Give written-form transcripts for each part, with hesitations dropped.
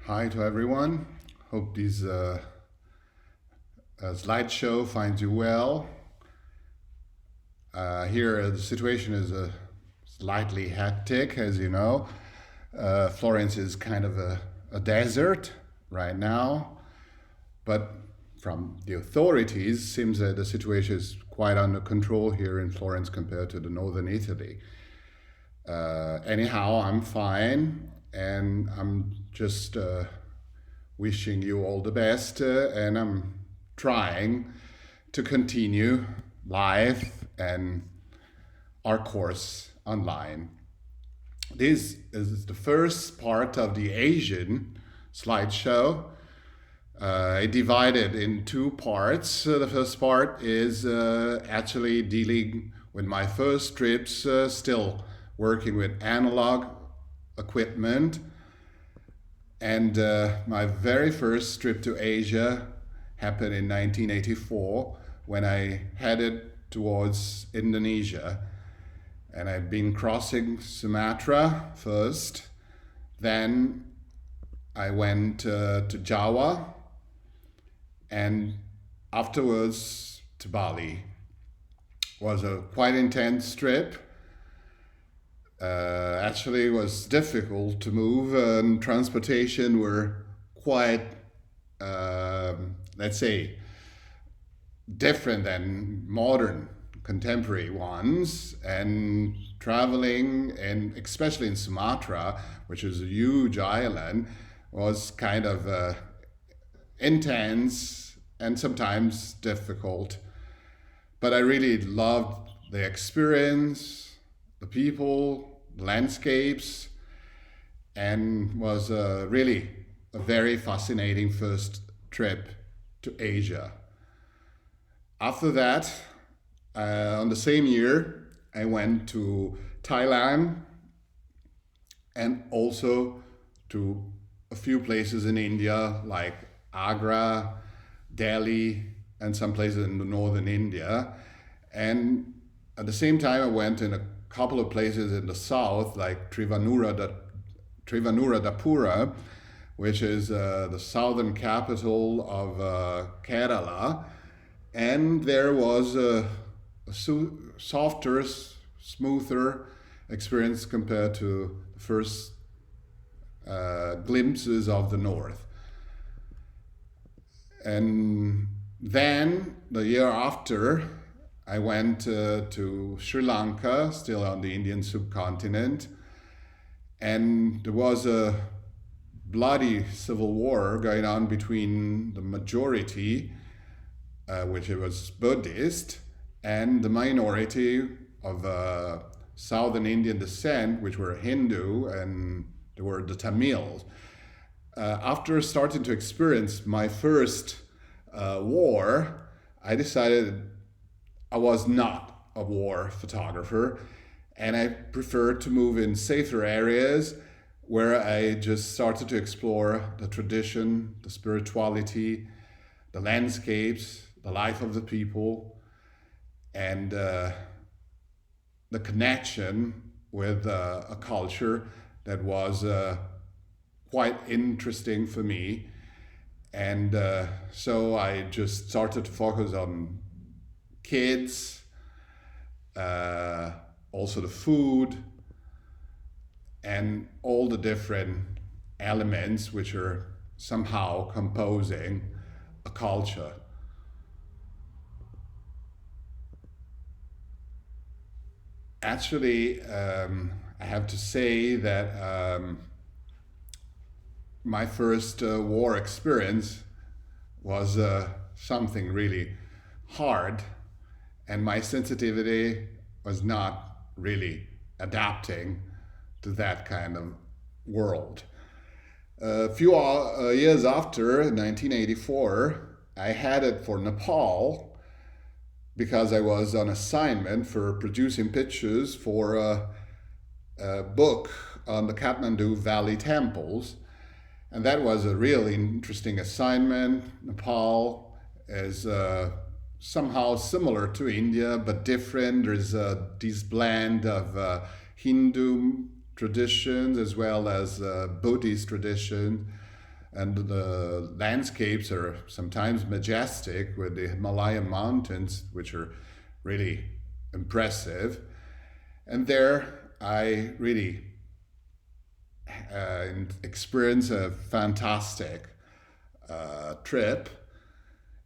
Hi to everyone. Hope this slideshow finds you well. Here the situation is slightly hectic, as you know. Florence is kind of a desert right now, but from the authorities, seems that the situation is quite under control here in Florence compared to the northern Italy. Anyhow, I'm fine, and I'm just wishing you all the best, and I'm trying to continue live and our course online. This is the first part of the Asian slideshow. I divided in two parts. The first part is actually dealing with my first trips, still working with analog equipment. And my very first trip to Asia happened in 1984 when I headed towards Indonesia. And I've been crossing Sumatra first, then I went to Java, and afterwards to Bali. It was a quite intense trip. Actually, it was difficult to move, and transportation were quite, let's say, different than modern contemporary ones. And traveling, and especially in Sumatra, which is a huge island, was kind of intense and sometimes difficult. But I really loved the experience, the people, the landscapes, and was really a very fascinating first trip to Asia. After that, on the same year, I went to Thailand and also to a few places in India like Agra, Delhi, and some places in the northern India. And at the same time, I went in a couple of places in the south, like Trivanurudapura, which is the southern capital of Kerala. And there was a softer, smoother experience compared to the first glimpses of the north. And then the year after, I went to Sri Lanka, still on the Indian subcontinent, and there was a bloody civil war going on between the majority, which was Buddhist, and the minority of southern Indian descent, which were Hindu, and they were the Tamils. After starting to experience my first war, I decided I was not a war photographer, and I preferred to move in safer areas where I just started to explore the tradition, the spirituality, the landscapes, the life of the people, and the connection with a culture that was quite interesting for me. And so I just started to focus on kids, also the food, and all the different elements which are somehow composing a culture. Actually, I have to say that my first war experience was something really hard, and my sensitivity was not really adapting to that kind of world. A few years after, 1984, I headed for Nepal because I was on assignment for producing pictures for a book on the Kathmandu Valley temples. And that was a really interesting assignment. Nepal is somehow similar to India, but different. There's this blend of Hindu traditions as well as Buddhist tradition. and the landscapes are sometimes majestic with the Himalayan mountains, which are really impressive. And there I really experienced a fantastic trip.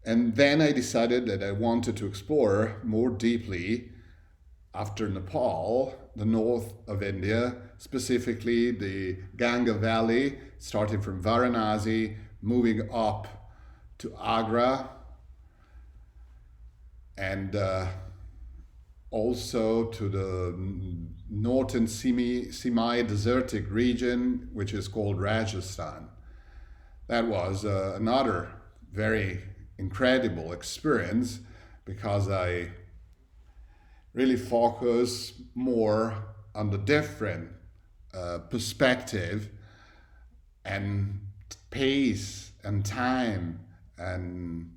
And then I decided that I wanted to explore more deeply after Nepal, the north of India, specifically the Ganga Valley, starting from Varanasi, moving up to Agra, and also to the northern semi-desertic region, which is called Rajasthan. That was another very incredible experience because I really focus more on the different perspective and pace and time and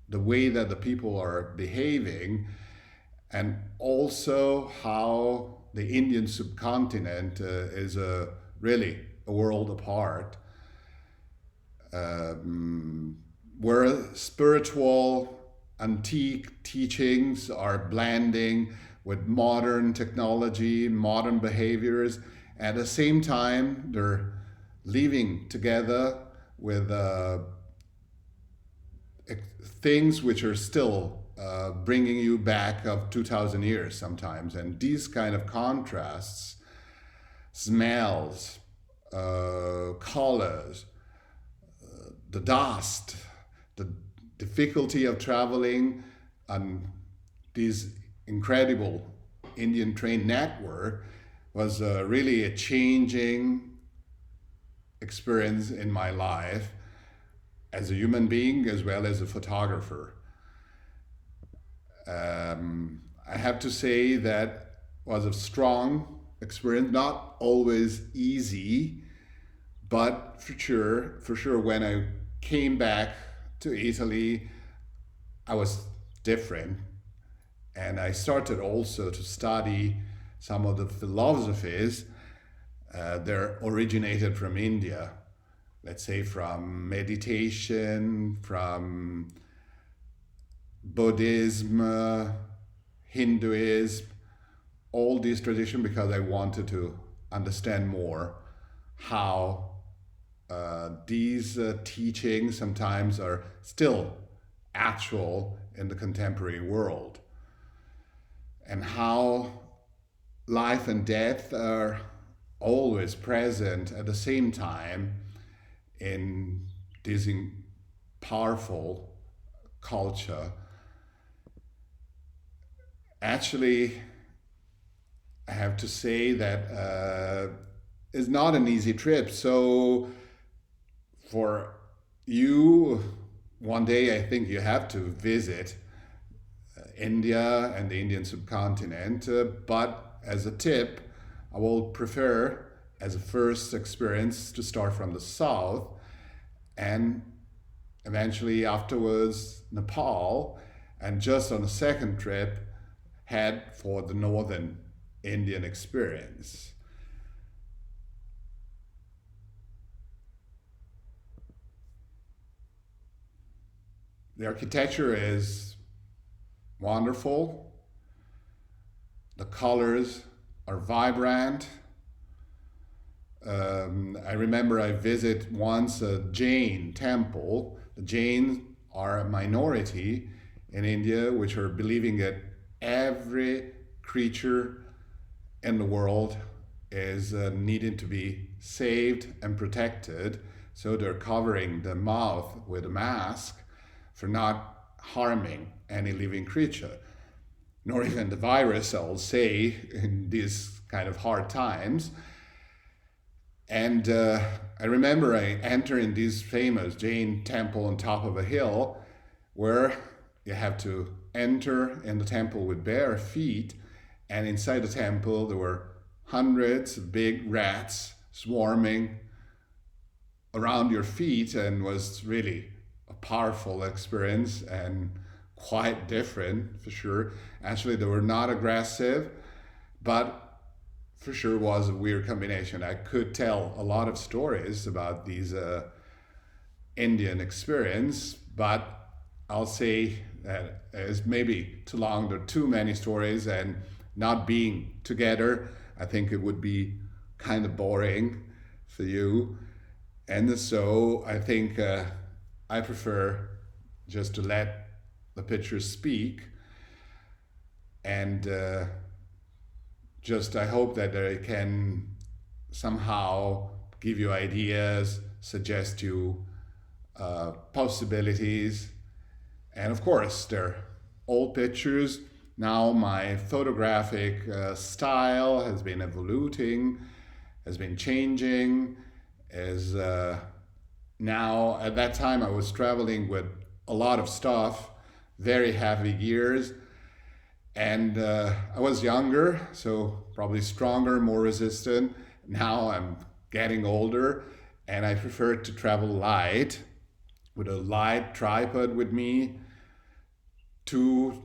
the way that the people are behaving, and also how the Indian subcontinent is really a world apart, where spiritual antique teachings are blending with modern technology, modern behaviors. At the same time, they're living together with things which are still bringing you back of 2,000 years sometimes. And these kind of contrasts, smells, colors, the dust, the difficulty of traveling on this incredible Indian train network was really a changing experience in my life as a human being as well as a photographer. I have to say that was a strong experience, not always easy, but for sure, when I came back to Italy, I was different. And I started also to study some of the philosophies that originated from India. Let's say from meditation, from Buddhism, Hinduism, all these traditions, because I wanted to understand more how these teachings sometimes are still actual in the contemporary world, and how life and death are always present at the same time in this powerful culture. Actually, I have to say that it's not an easy trip. So for you, one day I think you have to visit India and the Indian subcontinent. But as a tip, I will prefer as a first experience to start from the south and eventually afterwards Nepal, and just on the second trip head for the northern Indian experience. The architecture is wonderful. The colors are vibrant. I remember I visited once a Jain temple. The Jains are a minority in India which are believing that every creature in the world is needing to be saved and protected. So they're covering the mouth with a mask for not harming any living creature, nor even the virus, I'll say, in these kind of hard times. And I remember I entered this famous Jain temple on top of a hill where you have to enter in the temple with bare feet. And inside the temple, there were hundreds of big rats swarming around your feet, and was really a powerful experience and quite different for sure. Actually, they were not aggressive, but for sure was a weird combination. I could tell a lot of stories about these Indian experience, but I'll say that it's maybe too long, there are too many stories, and not being together, I think it would be kind of boring for you. And so I think I prefer just to let the pictures speak, and just I hope that they can somehow give you ideas, suggest you possibilities. And of course, they're old pictures. Now my photographic style has been evolving, has been changing. As now, at that time, I was traveling with a lot of stuff, very heavy gears, and I was younger, so probably stronger, more resistant. Now I'm getting older, and I prefer to travel light, with a light tripod with me, two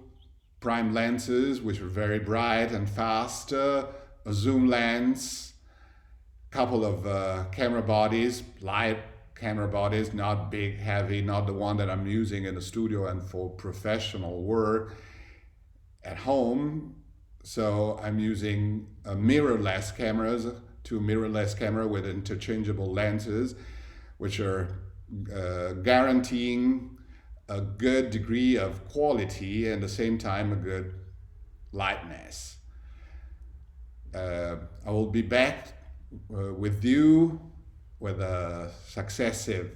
prime lenses which are very bright and fast, a zoom lens, couple of camera bodies, light camera bodies, not big, heavy, not the one that I'm using in the studio and for professional work at home. So I'm using mirrorless cameras, two mirrorless camera with interchangeable lenses, which are guaranteeing a good degree of quality and at the same time a good lightness. I will be back with you with successive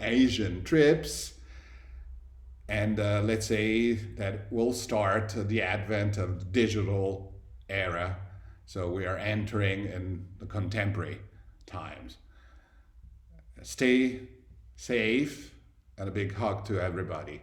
Asian trips, and let's say that we'll start the advent of the digital era. So we are entering in the contemporary times. Stay safe, and a big hug to everybody.